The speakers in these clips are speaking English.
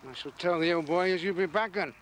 I shall tell the old boy as you be backing.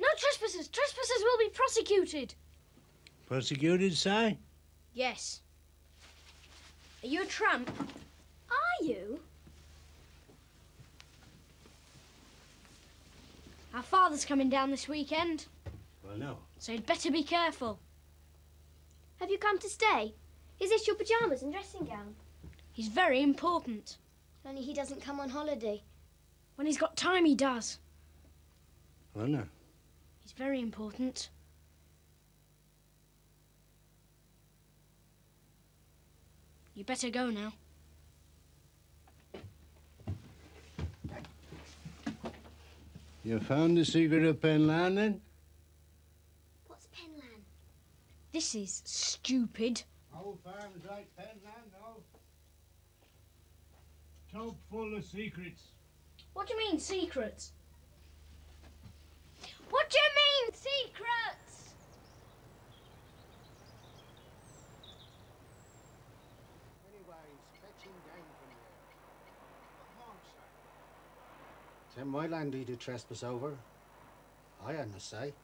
No trespassers! Trespassers will be prosecuted! Prosecuted, Si? Yes. Are you a tramp? Are you? Our father's coming down this weekend. Well, no. So you'd better be careful. Have you come to stay? Is this your pyjamas and dressing gown? He's very important. Only he doesn't come on holiday. When he's got time, he does. Well, no. He's very important. You better go now. You found the secret of Penlan, then? What's Penlan? This is stupid. Old farms like Penlan, no? Choke full of secrets. What do you mean, secrets? What do you mean, secrets? Anyway, he's fetching down from there. Come on, sir. It's in my land he did trespass over. I had no say.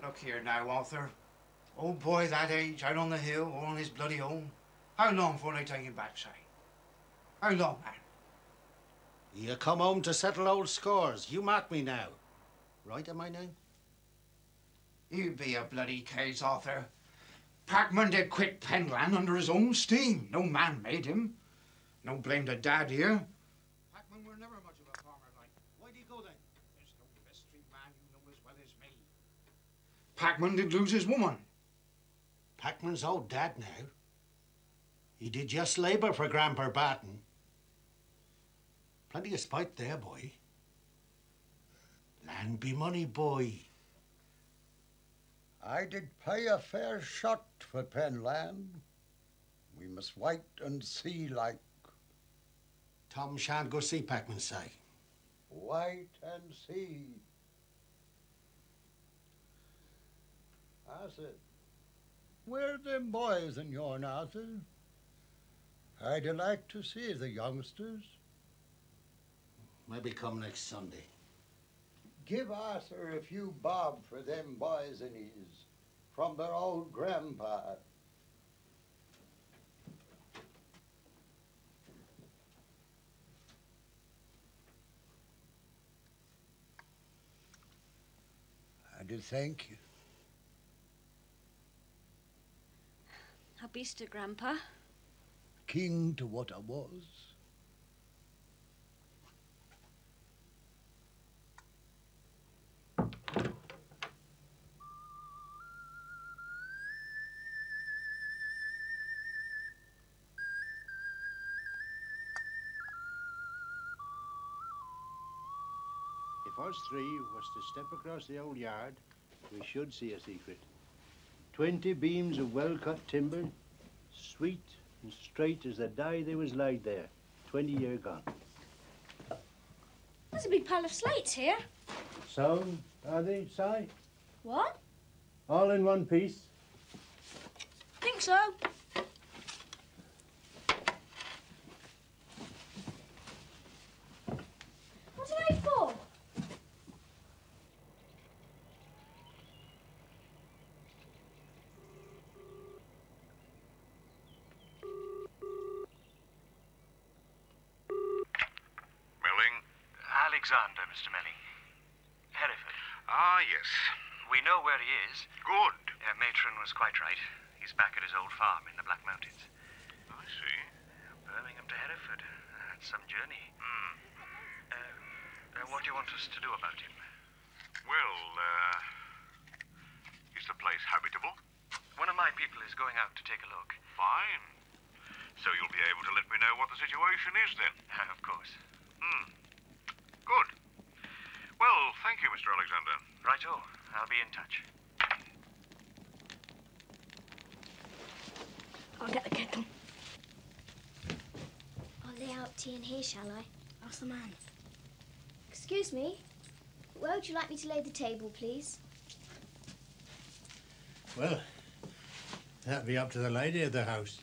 Look here now, Arthur. Old boy that age, out on the hill or on his bloody own. How long before they take him back, say? How long, man? You come home to settle old scores. You mark me now. Right in my name? You be a bloody case, Arthur. Packman did quit Penlan under his own steam. No man made him. No blame to Dad here. Packman were never much of a farmer, like. Why do you go then? There's no vestry man you know as well as me. Packman did lose his woman. Packman's old dad now. He did just labour for Grandpa Barton. Plenty of spite there, boy. Land be money, boy. I did pay a fair shot for Penland. We must wait and see, like. Tom shan't go see Packman, say. Wait and see. Arthur, where them boys in yourn, Arthur? I'd like to see the youngsters. Maybe come next Sunday. Give Arthur a few bob for them boys in his, from their old grandpa. to thank you. Happy Easter, Grandpa. King to what I was. If us three was to step across the old yard, we should see a secret. 20 beams of well-cut timber, sweet and straight as the day they was laid there, 20 year gone. There's a big pile of slates here. So, are they, Si? What? All in one piece? Think so. What are they for? Alexander, Mr. Melling. Hereford. Ah, yes. We know where he is. Good. Matron was quite right. He's back at his old farm in the Black Mountains. I see. Birmingham to Hereford. That's some journey. What do you want us to do about him? Well, is the place habitable? One of my people is going out to take a look. Fine. So you'll be able to let me know what the situation is then? Of course. Good. Well, thank you, Mr. Alexander. Righto. I'll be in touch. I'll get the kettle. I'll lay out tea in here, shall I? Ask the man. Excuse me. Where would you like me to lay the table, please? Well, that'd be up to the lady of the house.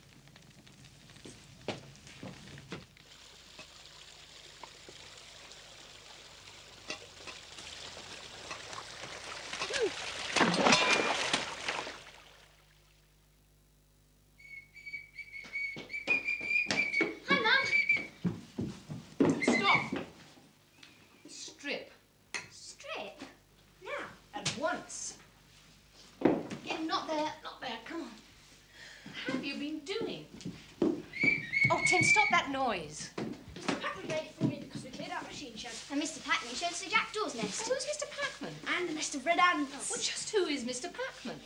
Noise. Mr. Packman made it for me because we cleared out machine shed. And Mr. Packman showed us the jackdaw's nest. Who's Mr. Packman? And the nest of red ants. Well, just who is Mr. Packman?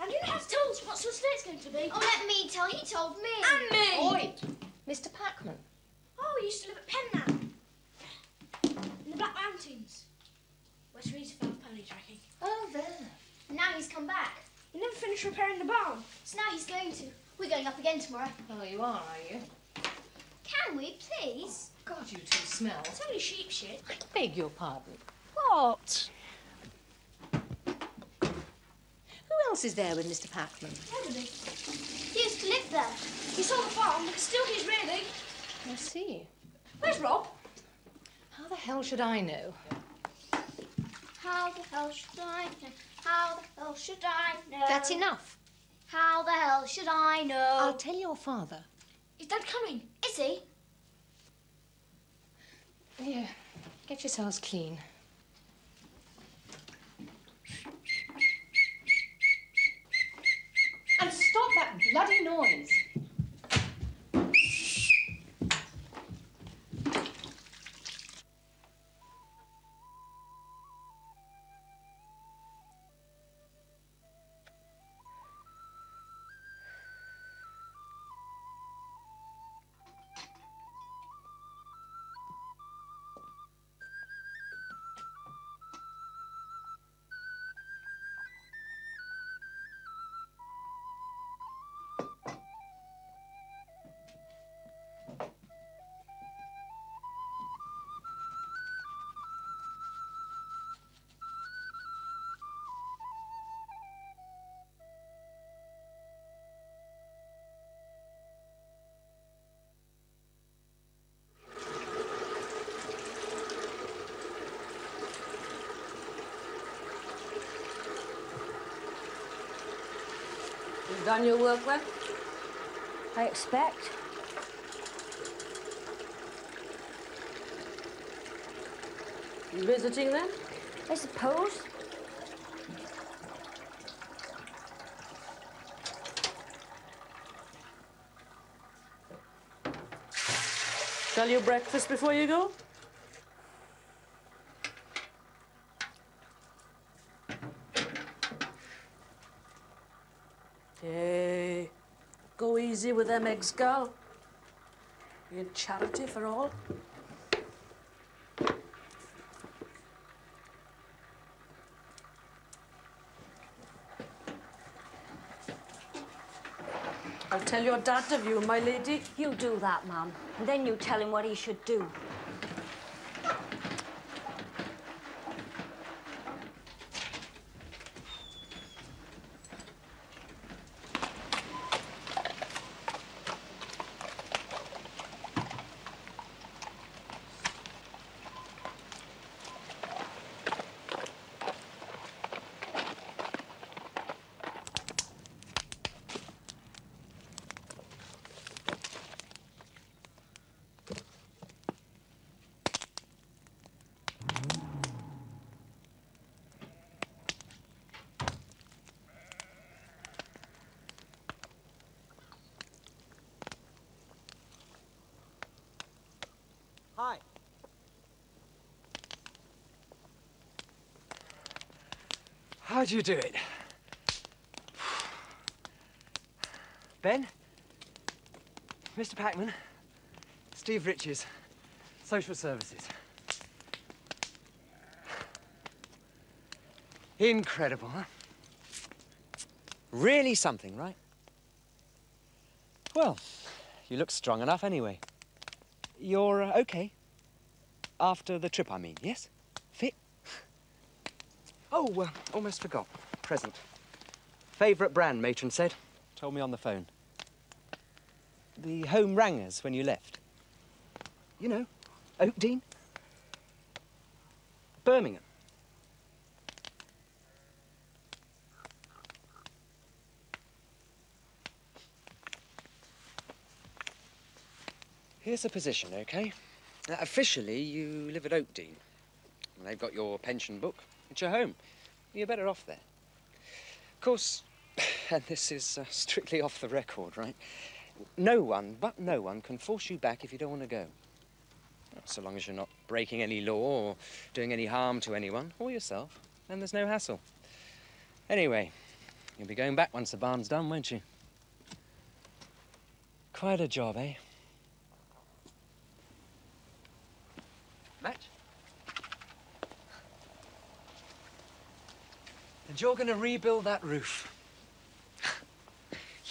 And you have to tell us what sort of slate's going to be. Oh, let me tell. He told me. And me. Oi, Mr. Packman. Oh, he used to live at Penman. In the Black Mountains. Where Teresa fell pony tracking. Oh, there. Now he's come back. He never finished repairing the barn. So now he's going to. We're going up again tomorrow. Oh, you are you? Can we, please? God, you two smell. It's only sheep shit. I beg your pardon. What? Who else is there with Mr. Packman? Nobody. He used to live there. He sold the farm, but it's still his, really. I see. Where's Rob? How the hell should I know? How the hell should I know? How the hell should I know? That's enough. How the hell should I know? I'll tell your father. Is Dad coming? Is he? Here, get yourselves clean. And stop that bloody noise. You've done your work well? I expect. You visiting then? I suppose. Shall you breakfast before you go? Hey, go easy with them eggs, gal. You're charity for all. I'll tell your dad of you, my lady. You do that, Mum, and then you tell him what he should do. Hi. How'd you do it? Ben? Mr. Packman? Steve Riches, Social Services. Incredible, huh? Really something, right? Well, you look strong enough anyway. You're okay? After the trip, I mean, yes? Fit? Oh, almost forgot. Present. Favourite brand, matron said. Told me on the phone. The home rangers when you left. You know, Oakdean. Birmingham. Here's the position, OK? Officially, you live at Oakdean. They've got your pension book. It's your home. You're better off there. Of course, and this is strictly off the record, right? No one can force you back if you don't want to go. So long as you're not breaking any law or doing any harm to anyone or yourself, then there's no hassle. Anyway, you'll be going back once the barn's done, won't you? Quite a job, eh? Match? And you're going to rebuild that roof.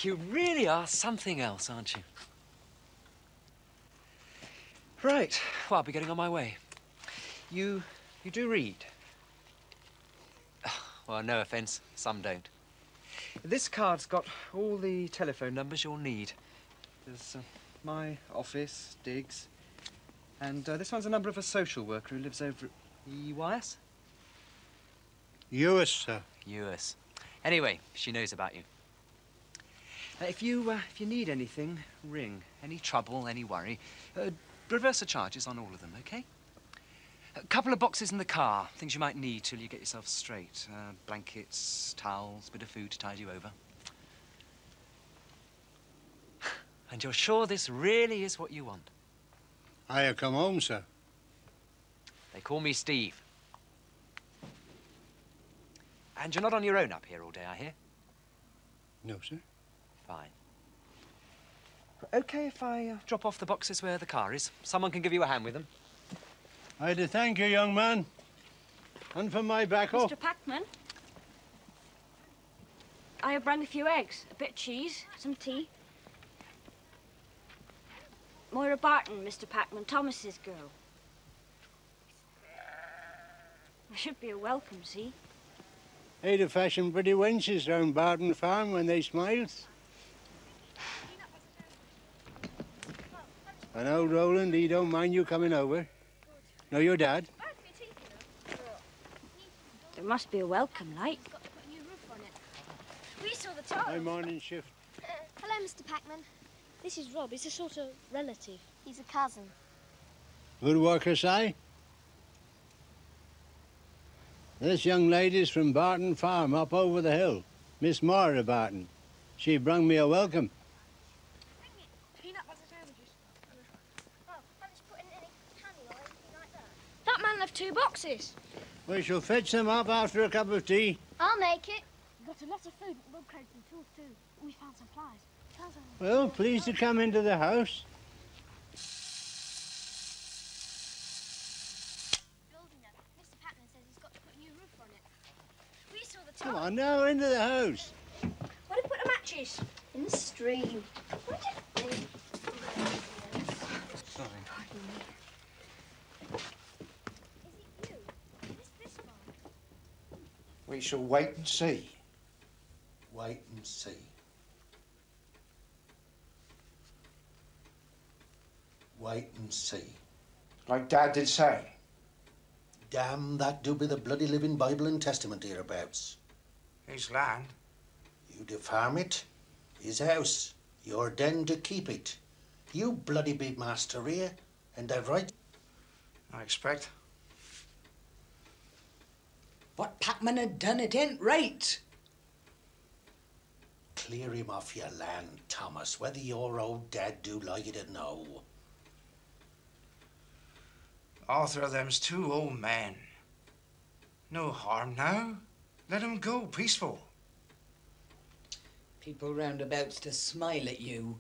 You really are something else, aren't you? Right. Well, I'll be getting on my way. You do read? Well, no offence, some don't. This card's got all the telephone numbers you'll need. There's my office, Diggs, and this one's a number of a social worker who lives over at EYS? Yours, sir. Yours. Anyway, she knows about you. If you need anything, ring. Any trouble, any worry, reverse the charges on all of them, OK? A couple of boxes in the car, things you might need till you get yourself straight. Blankets, towels, bit of food to tide you over. And you're sure this really is what you want? I come home, sir. They call me Steve. And you're not on your own up here all day, I hear? No, sir. Fine. OK if I drop off the boxes where the car is? Someone can give you a hand with them. I'd thank you, young man. And for my bacco. Mr. Packman, I have brought a few eggs, a bit of cheese, some tea. Moira Barton, Mr. Packman, Thomas's girl. There should be a welcome, see? They'd a fashion pretty wenches round Barton Farm when they smiles. And old Roland, he don't mind you coming over. No, your dad? There must be a welcome, like. We saw the top. My morning shift. Hello, Mr. Packman. This is Rob. He's a sort of relative. He's a cousin. Good worker, Si? This young lady's from Barton Farm, up over the hill. Miss Moira Barton. She brung me a welcome. boxes? We shall fetch them up after a cup of tea. I'll make it. We've got a lot of food, milk crates and tools too. We found supplies. Well, please to come into the house. Building it. Mr. Packman says he's got to put a new roof on it. We saw the Come on now, into the house. Where did you put the matches? In the stream. Where did they? Sorry. Is it you? What's this for? We shall wait and see. Wait and see. Wait and see. Like Dad did say. Damn, that do be the bloody living Bible and Testament hereabouts. His land. You to farm it, his house, your den to keep it. You bloody be master here, and I've right. I expect. What Packman had done, it ain't right. Clear him off your land, Thomas, whether your old dad do like it or no. Arthur, them's two old men. No harm now. Let 'em go peaceful. People roundabouts to smile at you.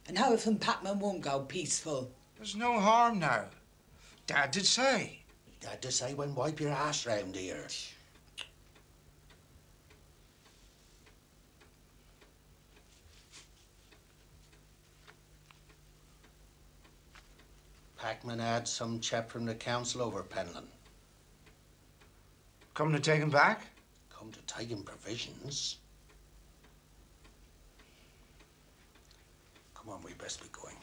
And how if Packman won't go peaceful? There's no harm now. Dad did say. Dad to say when wipe your ass round here. Packman had some chap from the council over Penland. Come to take him back? Come to take him provisions. Come on, we best be going.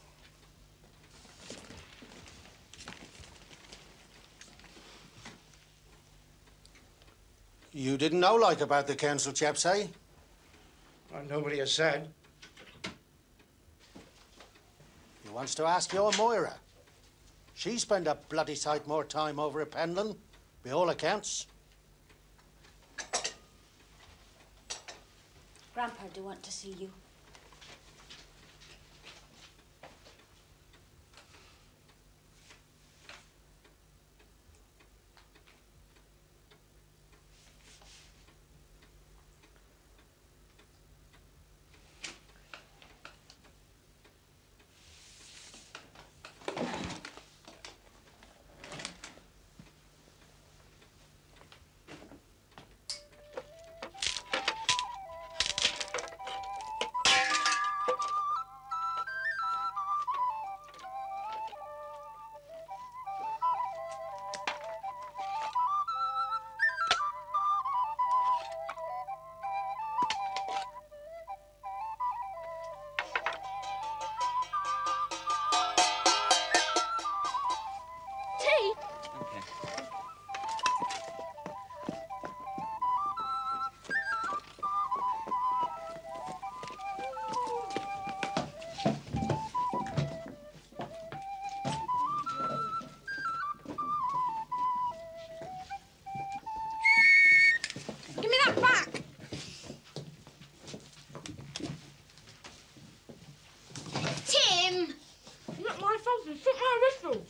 You didn't know like about the council chaps, eh? Well, nobody has said. You wants to ask your Moira. She spent a bloody sight more time over at Penland, by all accounts. Grandpa do want to see you.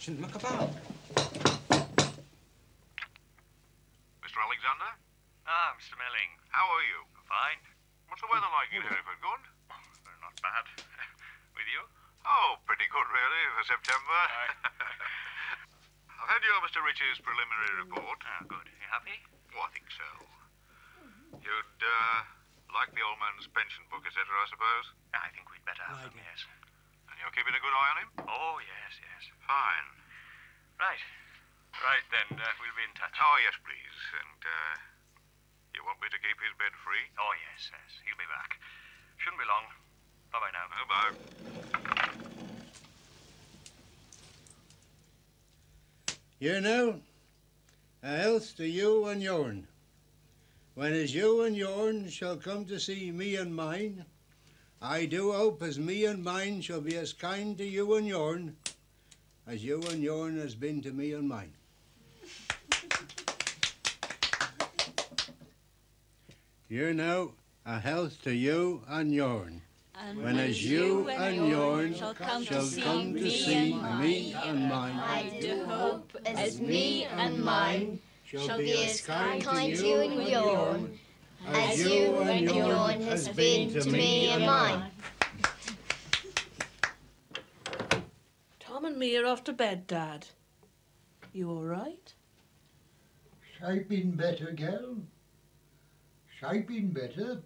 Shouldn't muck about. Mr. Alexander? Ah, Mr. Melling. How are you? Fine. What's the weather like in Hereford? Good? Not bad. With you? Oh, pretty good, really, for September. I've had your Mr. Rich's preliminary report. Ah, good. You happy? Oh, I think so. You'd, like the old man's pension book, etc., I suppose? I think we'd better have them, yes. And you're keeping a good eye on him? Oh, yes, yes. Fine. Right. Right, then, we'll be in touch. Oh, yes, please. And, you want me to keep his bed free? Oh, yes, yes. He'll be back. Shouldn't be long. Bye-bye now. Oh, bye. You know, a health to you and yourn. When as you and yourn shall come to see me and mine, I do hope as me and mine shall be as kind to you and yourn as you and yourn has been to me and mine. You know, a health to you and yourn. And when as you and yourn shall come to see me and mine, I do hope as me and mine shall be as kind to you and yourn as you and yourn has been to me and mine. Tom and me are off to bed, Dad. You all right? Shall been better, gal. Shall been better.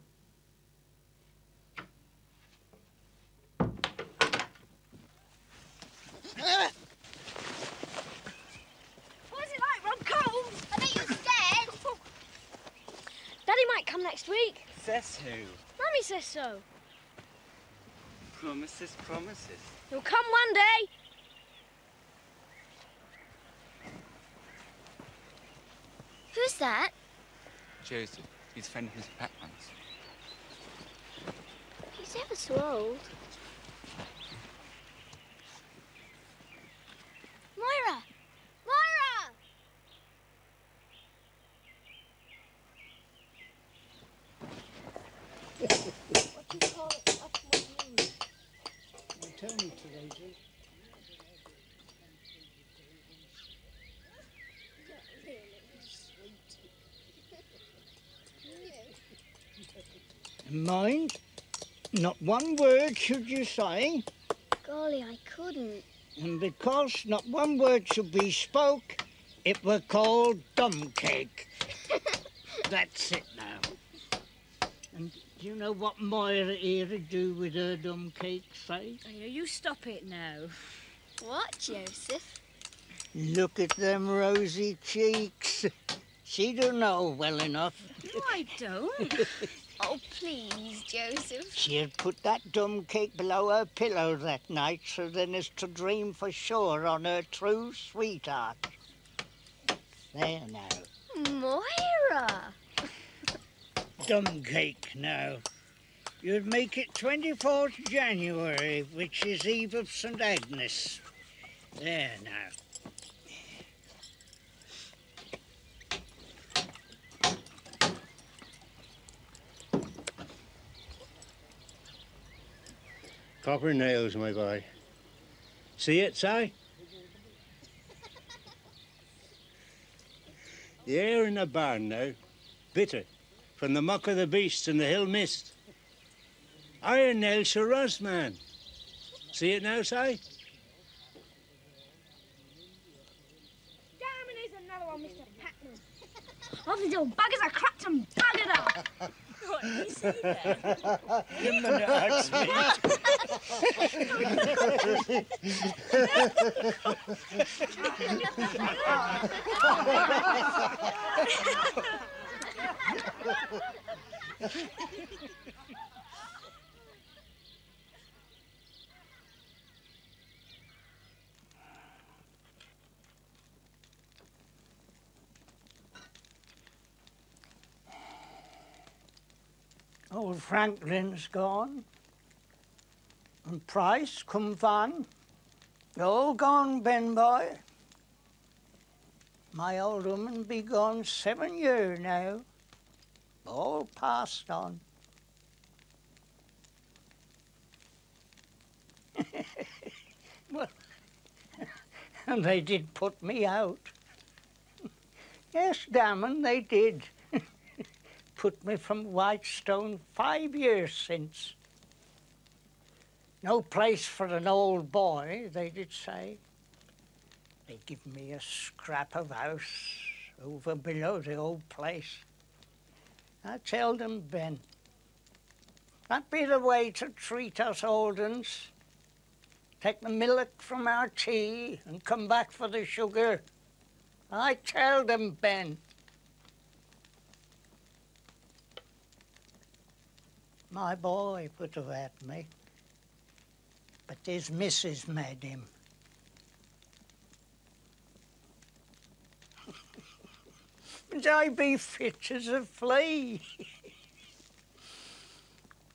What's it like, Rob? Cold? I bet you're scared. Daddy might come next week. Says who? Mummy says so. Promises, promises. He'll come one day. Who's that? Joseph. He's a friend of Mr. Packman's. He's ever so old. Moira! Moira! What do you call it? That's what you use. Tell me to Daisy. Mind, not one word should you say, Golly, I couldn't. and because not one word should be spoke, it were called dumb cake. That's it now. And do you know what Moira here to do with her dumb cake, say? Oh, you stop it now. What, Joseph? Look at them rosy cheeks. She don't know well enough. No, I don't. Oh, please, Joseph. She'd put that dumb cake below her pillow that night so then as to dream for sure on her true sweetheart. There now. Moira! Dumb cake now. You'd make it 24th January, which is Eve of St. Agnes. There now. Copper nails, my boy. See it, Si? The air in the barn now, bitter, from the muck of the beasts and the hill mist. Iron nails Shiraz, man. See it now, Si? Damn, and here's another one, Mr. Packman. All these old buggers are cracked and buggered up. What did you see there? Give them the axe, Old Franklin's gone, and Price come van. All gone, Ben boy. My old woman be gone 7 year now. All passed on. Well, and they did put me out. Yes, damn 'em, they did. Put me from Whitestone 5 years since. No place for an old boy, they did say. They give me a scrap of house over below the old place. I tell them, Ben, that be the way to treat us old uns. Take the milk from our tea and come back for the sugar. I tell them, Ben. My boy put her at me, but his missus made him. And I be fit as a flea.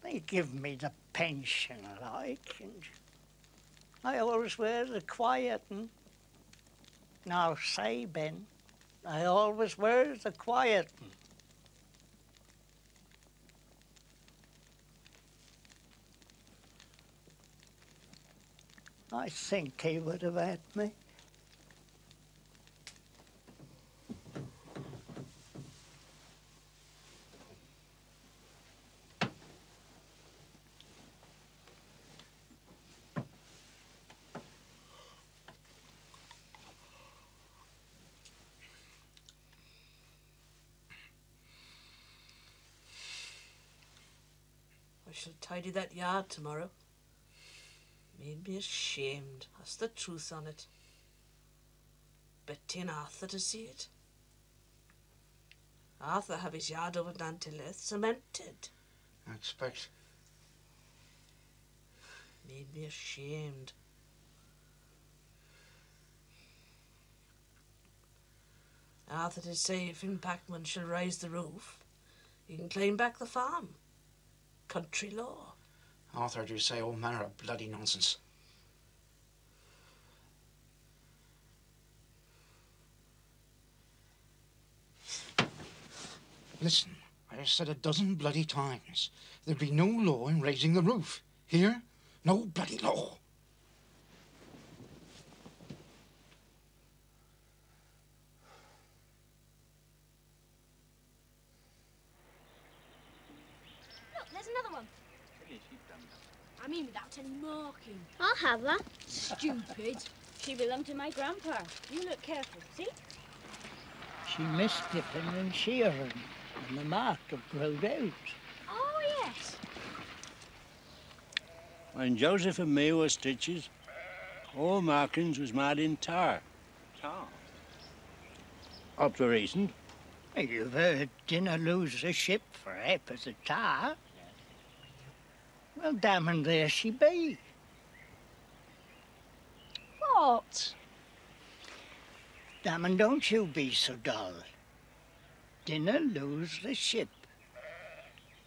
They give me the pension like, and I always wear the quiet one. Now say, Ben, I always wear the quiet one. I think he would have had me. I shall tidy that yard tomorrow. Made me ashamed. That's the truth on it. Betty and Arthur to see it. Arthur have his yard over Nantillith cemented. I expect. Made me ashamed. Arthur did say if Packman shall raise the roof, he can claim back the farm. Country law. Arthur do say all manner of bloody nonsense. Listen, I have said a dozen bloody times. There'd be no law in raising the roof. Here, no bloody law. Look, there's another one. I mean without any marking. I'll have her. Stupid. She belonged to my grandpa. You look careful, see? She missed dipping and shearing, and the mark have growed out. Oh, yes. When Joseph and me were stitches, all markings was made in tar. Tar? Up to recent. You've heard dinna lose the ship for ha'porth of tar. Well, damn, and there she be. What? Damn, and don't you be so dull. Dinna lose the ship.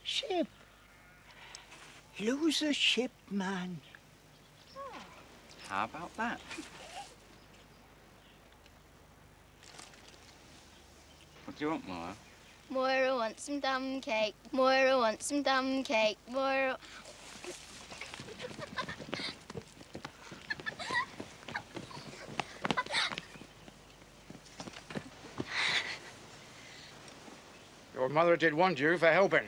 Ship? Lose a ship, man. How about that? What do you want, Moira? Moira wants some dumb cake. Moira wants some dumb cake. Moira... Your mother did want you for helping.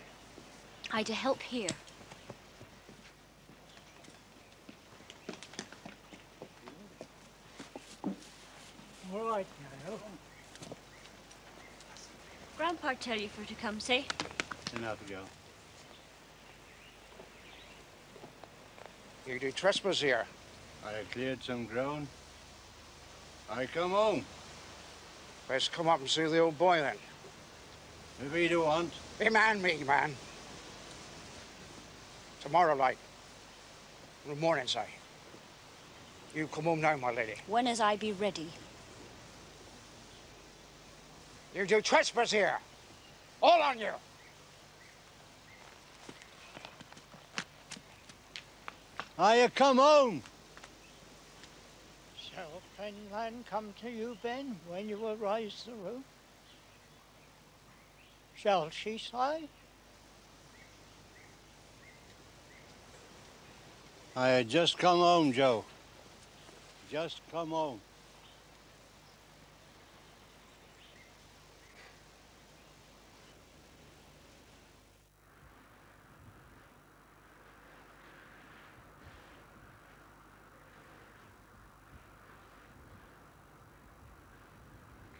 I to help here. All right now. Grandpa tell you for to come, say? Enough ago. You do trespass here. I cleared some ground. I come home. Best come up and see the old boy then. If he do want. Him and me, man. Tomorrow, like. In the morning, say. You come home now, my lady. When as I be ready. You do trespass here. All on you. I come home. Shall Penland come to you, Ben, when you will rise the roof? Shall she say? I had just come home, Joe. Just come home.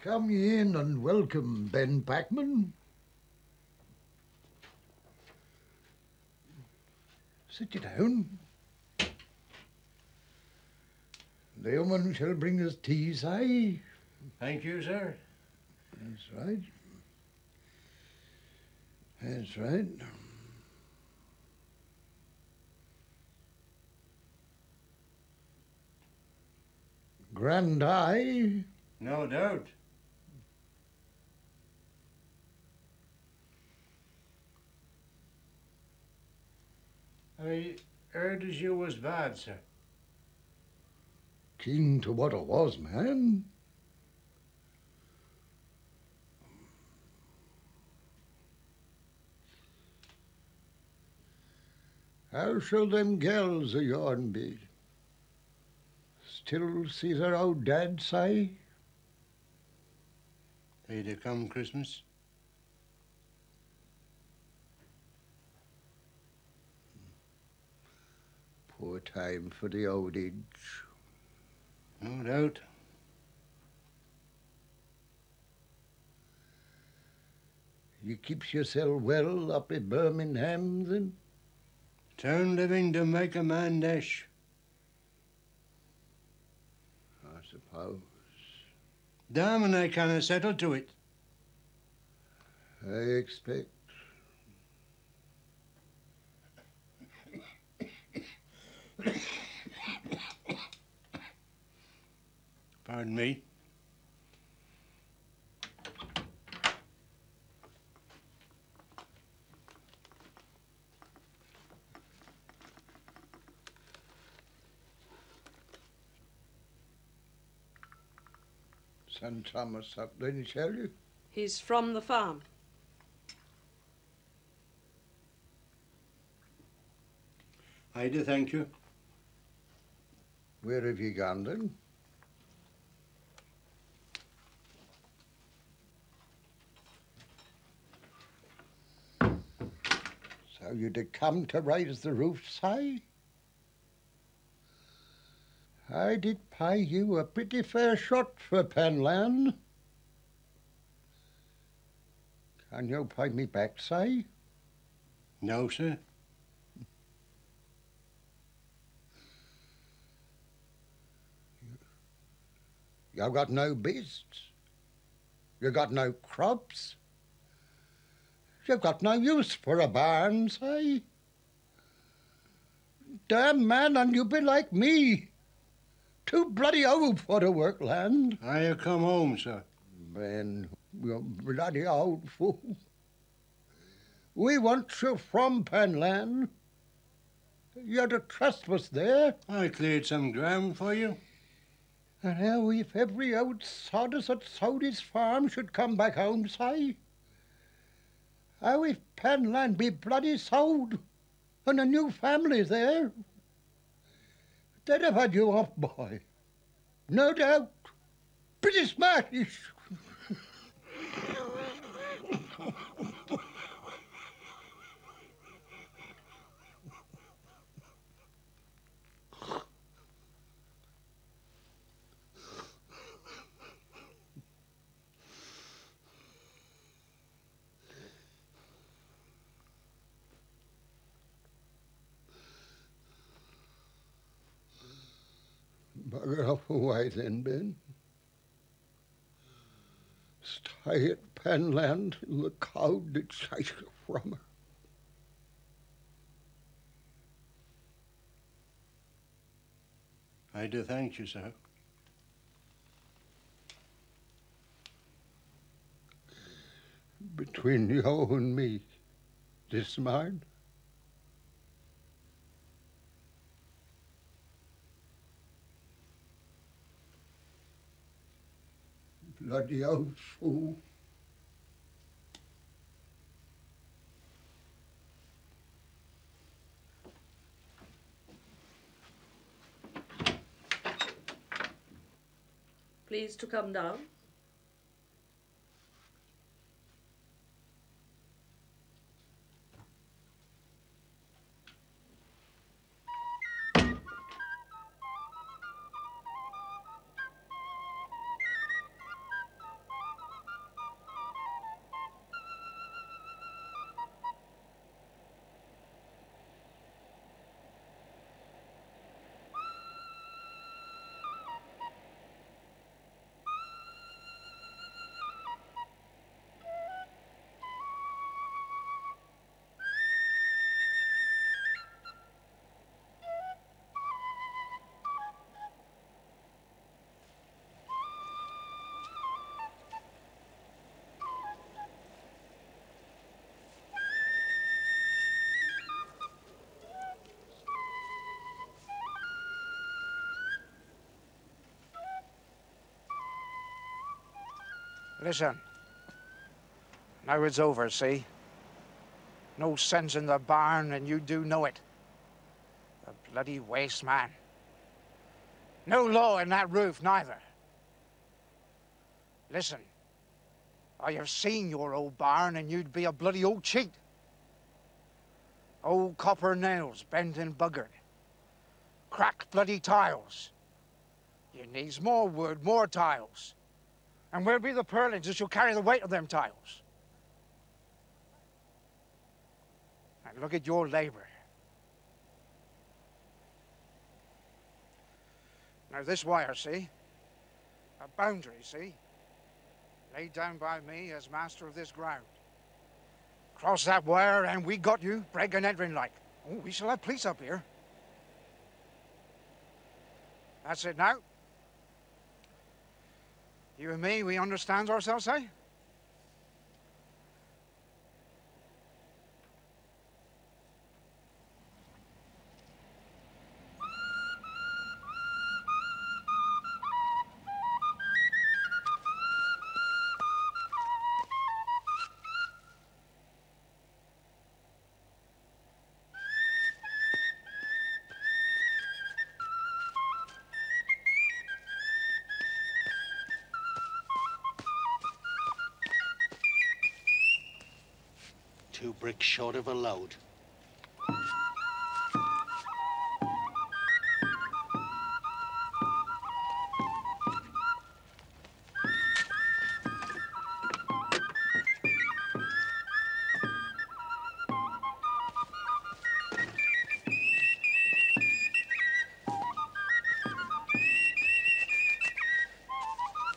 Come ye in and welcome, Ben Packman. Sit ye down. The woman shall bring us tea, say. Thank you, sir. That's right. That's right. Grand eye. No doubt. I heard as you was bad, sir. Keen to what I was, man. How shall them gals of yourn be? Still see their old dad say? They to come Christmas. Poor time for the old age. No doubt. You keeps yourself well up at Birmingham, then? Turn living to make a man dash. I suppose. Damn, and I can't settle to it. I expect. Pardon me. Son Thomas up, didn't he tell you? He's from the farm. I do thank you. Where have you gone then? So you did come to raise the roof, say? I did pay you a pretty fair shot for Penland. Can you pay me back, say? No, sir. You got no beasts. You got no crops. You've got no use for a barn, say. Damn man, and you be like me. Too bloody old for the work land. I come home, sir. Ben, you bloody old fool. We want you from Penland. You're to trespass there. I cleared some ground for you. And now if every old sodus that sold his farm should come back home, say, how if Penland be bloody sold and a new family there? They'd have had you off, boy. No doubt. Pretty smartish. Bugger off away then, Ben. Stay at Penland till the cold that chase you from her. I do thank you, sir. Between you and me, this mine? Bloody old fool. Please to come down. Listen. Now it's over, see? No sense in the barn, and you do know it. The bloody waste man. No law in that roof, neither. Listen. I have seen your old barn, and you'd be a bloody old cheat. Old copper nails bent and buggered. Cracked bloody tiles. You needs more wood, more tiles. And where be the purlins that shall carry the weight of them tiles? And look at your labour. Now, this wire, see? A boundary, see? Laid down by me as master of this ground. Cross that wire and we got you, break and entering like. Oh, we shall have police up here. That's it now. You and me, we understand ourselves, eh? Two bricks short of a load.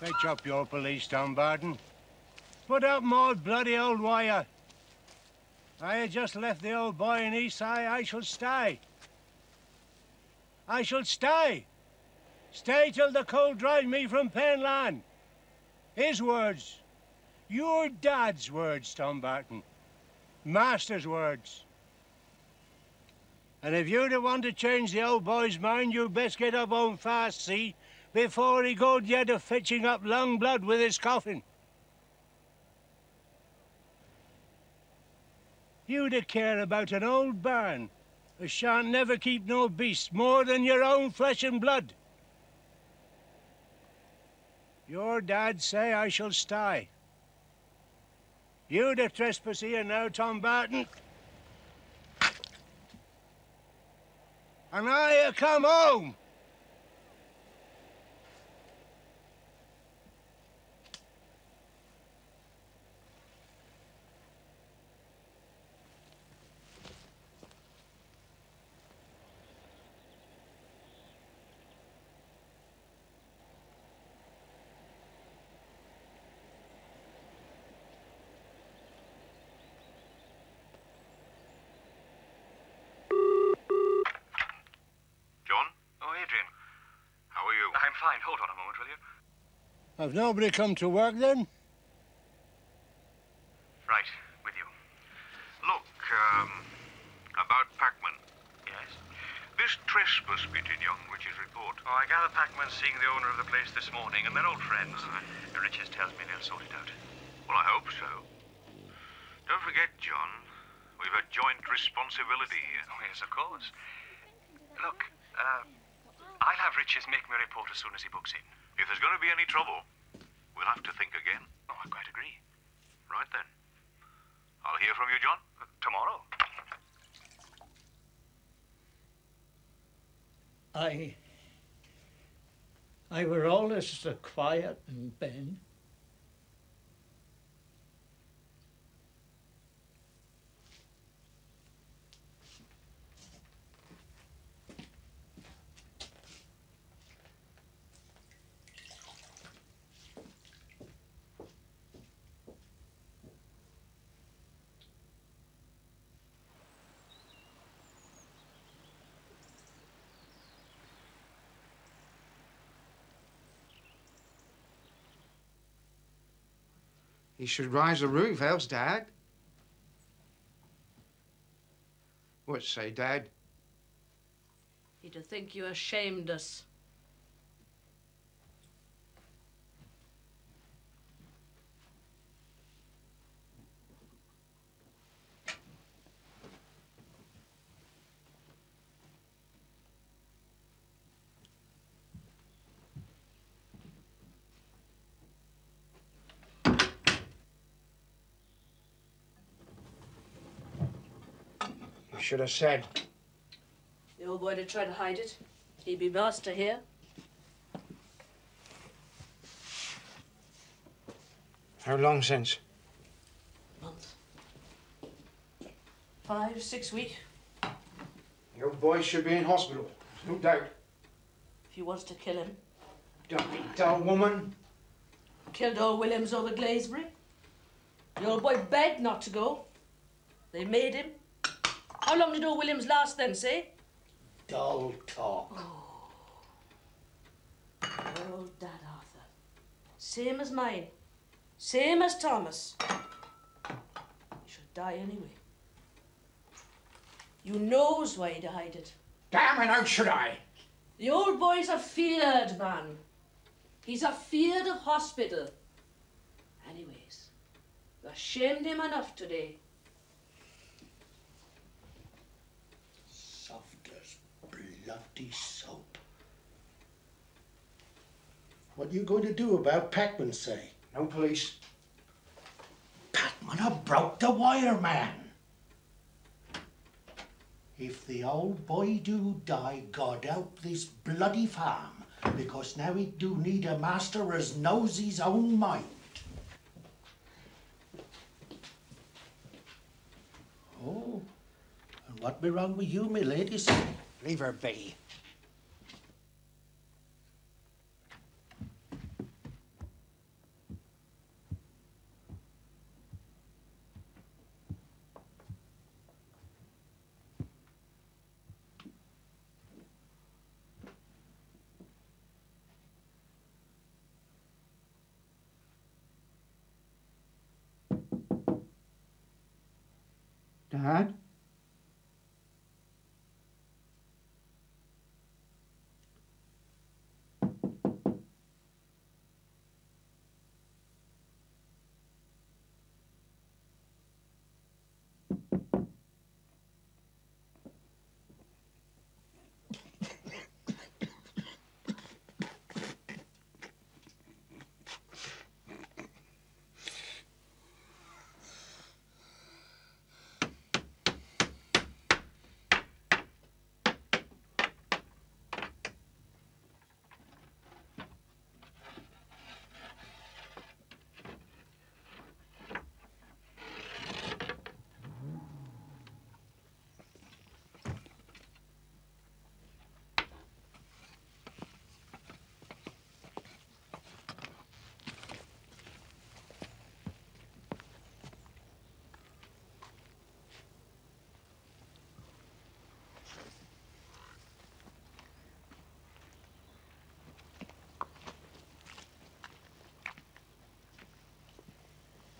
Fetch up your police, Tom Barton. Put up my bloody old wire. I had just left the old boy in Eastside. I shall stay. I shall stay. Stay till the cold drive me from Penland. His words. Your dad's words, Tom Barton. Master's words. And if you don't want to change the old boy's mind, you'd best get up home fast, see, before he goes yet a fetching up long blood with his coffin. You'd a care about an old barn as shan't never keep no beast more than your own flesh and blood. Your dad say I shall stay. You'd a trespass here now, Tom Barton. And I come home. Fine, hold on a moment, will you? Have nobody come to work then? Right, with you. Look, about Packman. Yes? This trespass bit in young Rich's report. Oh, I gather Packman's seeing the owner of the place this morning, and they're old friends. Rich's tells me they'll sort it out. Well, I hope so. Don't forget, John, we've a joint responsibility here. Oh, yes, of course. Look, I'll have Rich's make me a report as soon as he books in. If there's going to be any trouble, we'll have to think again. Oh, I quite agree. Right then. I'll hear from you, John. Tomorrow. I were always so quiet and Ben. He should rise the roof, else, Dad. What say, Dad? He'd to think you ashamed us. You should have said. The old boy did try to hide it. He'd be master here. How long since? Month. 5, 6 weeks. The old boy should be in hospital, no doubt. he wants to kill him. Don't be dull, woman. Killed old Williams over Glazebury. The old boy begged not to go. They made him. How long did old Williams last then, say? Dull talk. Oh, Dad Arthur. Same as mine. Same as Thomas. He should die anyway. You knows why he died it. Damn it, how should I? The old boy's a feared man. He's afeard of hospital. Anyways, you shamed him enough today. Soft as bloody soap. What are you going to do about Packman, say? No police. Packman have broke the wire, man. If the old boy do die, God help this bloody farm, because now he do need a master as knows his own mind. Oh, and what be wrong with you, my ladies? Leave her be. Dad?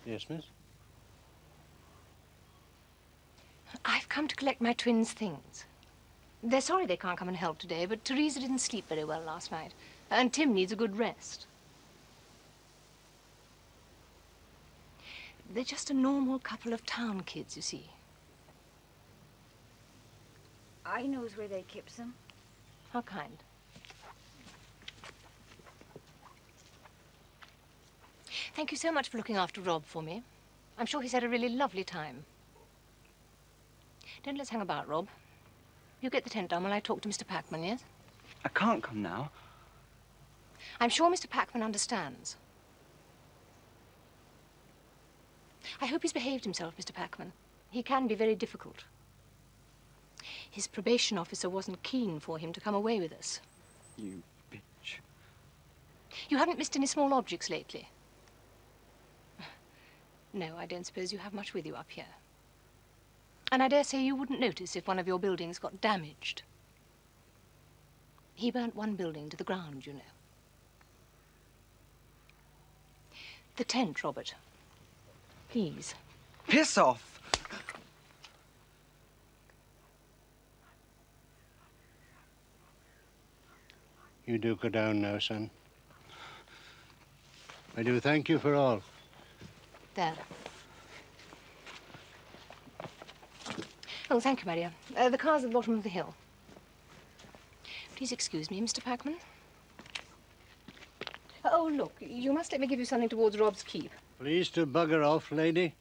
Yes, miss? I've come to collect my twins' things. They're sorry they can't come and help today, but Teresa didn't sleep very well last night, and Tim needs a good rest. They're just a normal couple of town kids, you see. I knows where they keeps them. How kind. Thank you so much for looking after Rob for me. I'm sure he's had a really lovely time. Don't let's hang about, Rob. You get the tent down while I talk to Mr. Packman, yes? I can't come now. I'm sure Mr. Packman understands. I hope he's behaved himself, Mr. Packman. He can be very difficult. His probation officer wasn't keen for him to come away with us. You bitch. You haven't missed any small objects lately? No, I don't suppose you have much with you up here. And I dare say you wouldn't notice if one of your buildings got damaged. He burnt one building to the ground, you know. The tent, Robert. Please. Piss off! You do go down now, son. I do thank you for all. There. Oh, thank you, my dear. The car's at the bottom of the hill. Please excuse me, Mr. Packman. Oh, look, you must let me give you something towards Rob's keep. Please to bugger off, lady.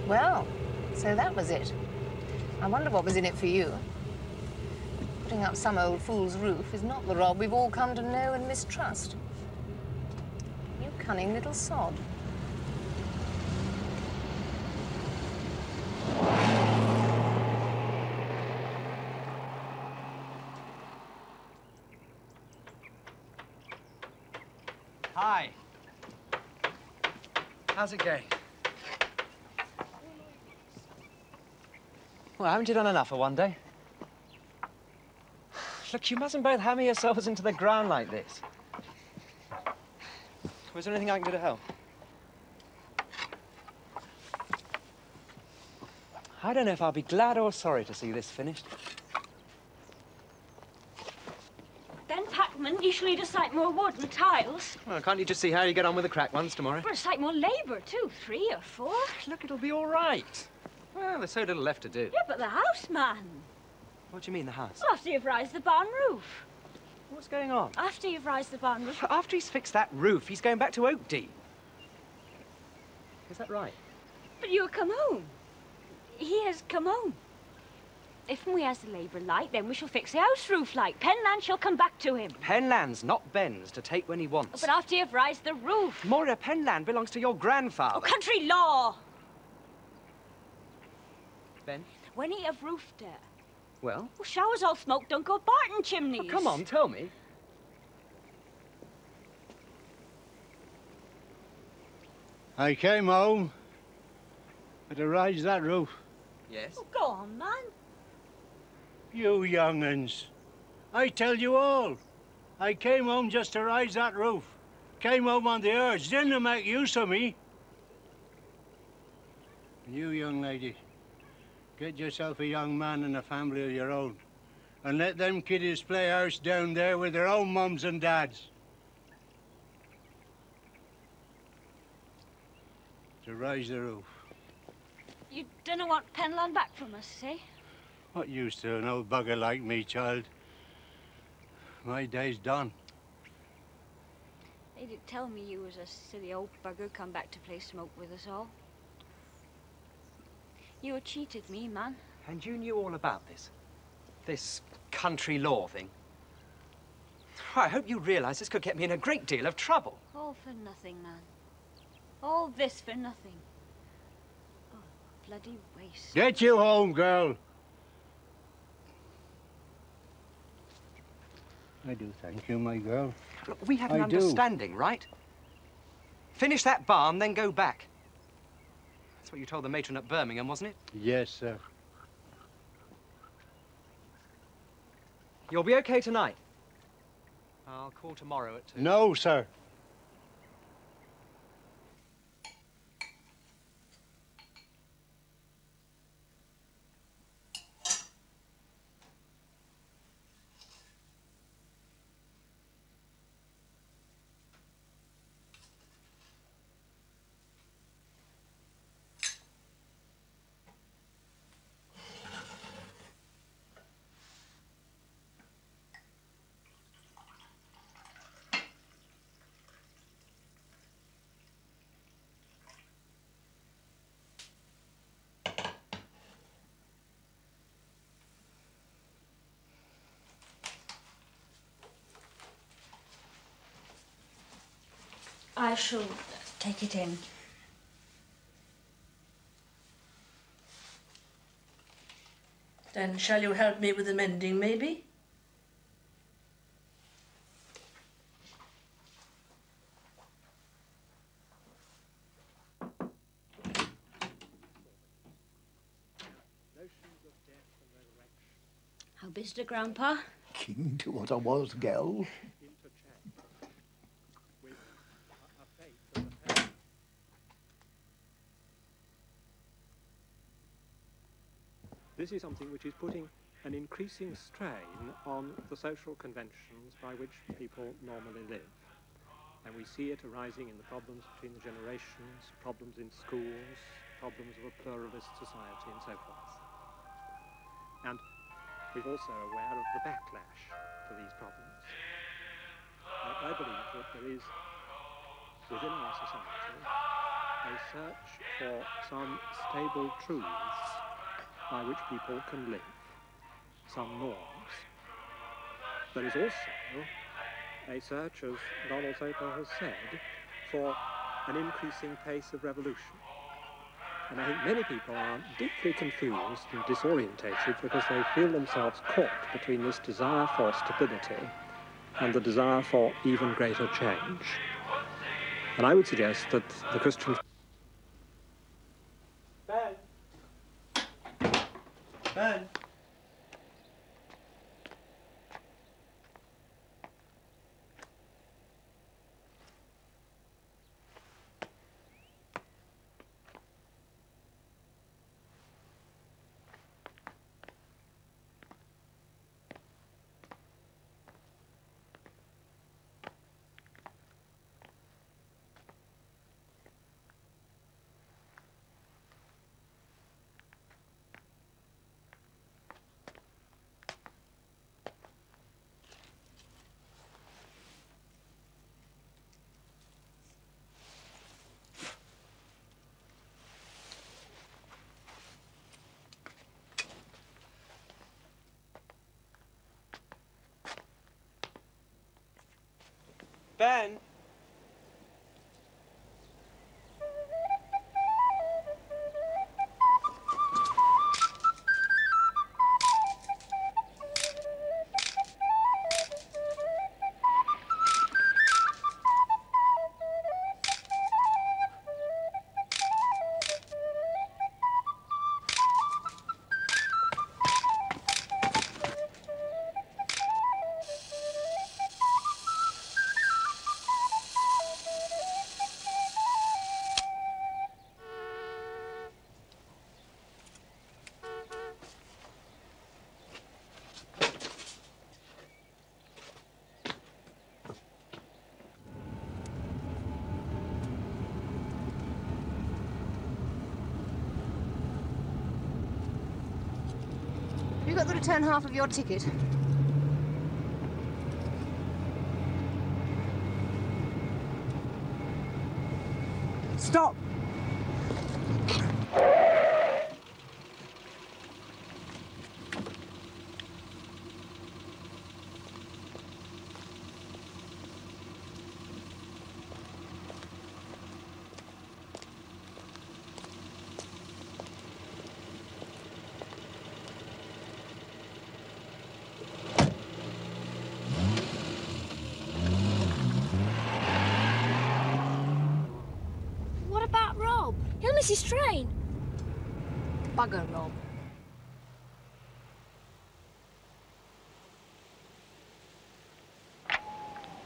Well, so that was it. I wonder what was in it for you. Putting up some old fool's roof is not the Rob we've all come to know and mistrust. You cunning little sod. Hi. How's it going? Well, haven't you done enough for one day? Look, you mustn't both hammer yourselves into the ground like this. Was there anything I can do to help? I don't know if I'll be glad or sorry to see this finished. Then, Packman, you shall need a sight more wood and tiles. Well, can't you just see how you get on with the crack ones tomorrow? For a sight more labour, too. 3 or 4. Look, it'll be all right. Well, there's so little left to do. Yeah, but the house, man. What do you mean, the house? Well, after you've raised the barn roof. What's going on? After you've raised the barn roof. After he's fixed that roof, he's going back to Oakdean. Is that right? But you'll come home. He has come home. If we has the labour light, then we shall fix the house roof like. Penland shall come back to him. Penland's not Ben's to take when he wants. But after you've raised the roof. Moira, Penland belongs to your grandfather. Oh, country law. Ben? When he have roofed it. Well? Well, showers all smoke don't go barton chimneys. Oh, come on, tell me. I came home to raise that roof. Yes? Oh, go on, man. You young'uns. I tell you all. I came home just to raise that roof. Came home on the urge, didn't make use of me. And you, young lady, get yourself a young man and a family of your own. And let them kiddies play house down there with their own mums and dads. To raise the roof. You don't want Penland back from us, see? What use to an old bugger like me, child? My day's done. They did tell me you was a silly old bugger come back to play smoke with us all. You cheated me, man. And you knew all about this? This country law thing? I hope you realise this could get me in a great deal of trouble. All for nothing, man. All this for nothing. Oh, bloody waste. Get you home, girl. I do thank you, my girl. Look, we have an I understanding, right? Finish that barn, then go back. That's what you told the matron at Birmingham, wasn't it? Yes, sir. You'll be okay tonight. I'll call tomorrow at 2. No, sir. I shall take it in. Then shall you help me with the mending, maybe? How is the Grandpa? King to what I was, girl. This is something which is putting an increasing strain on the social conventions by which people normally live. And we see it arising in the problems between the generations, problems in schools, problems of a pluralist society and so forth. And we're also aware of the backlash to these problems. I believe that there is, within our society, a search for some stable truths by which people can live, some norms. There is also a search, as Donald Soper has said, for an increasing pace of revolution. And I think many people are deeply confused and disorientated because they feel themselves caught between this desire for stability and the desire for even greater change. And I would suggest that the Christian... Ben! Ben! Ben! You got the return half of your ticket? Stop! What about Rob? He'll miss his train. Bugger, Rob.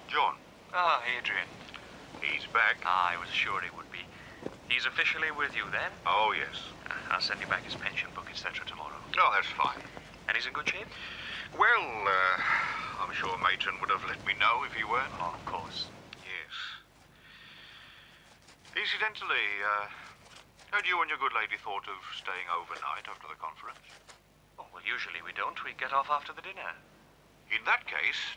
John. Ah, Adrian. He's back. I was sure he would be. He's officially with you then? Oh, yes. I'll send you back his pension book, etc. tomorrow. Oh, that's fine. And he's in good shape? Well, I'm sure Matron would have let me know if he weren't. Oh, of course. Yes. Incidentally, had you and your good lady thought of staying overnight after the conference? Oh, well, usually we don't. We get off after the dinner. In that case,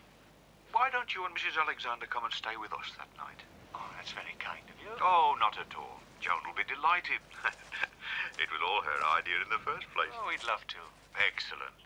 why don't you and Mrs. Alexander come and stay with us that night? Oh, that's very kind of you. Oh, not at all. Joan will be delighted. It was all her idea in the first place. Oh, we'd love to. Excellent.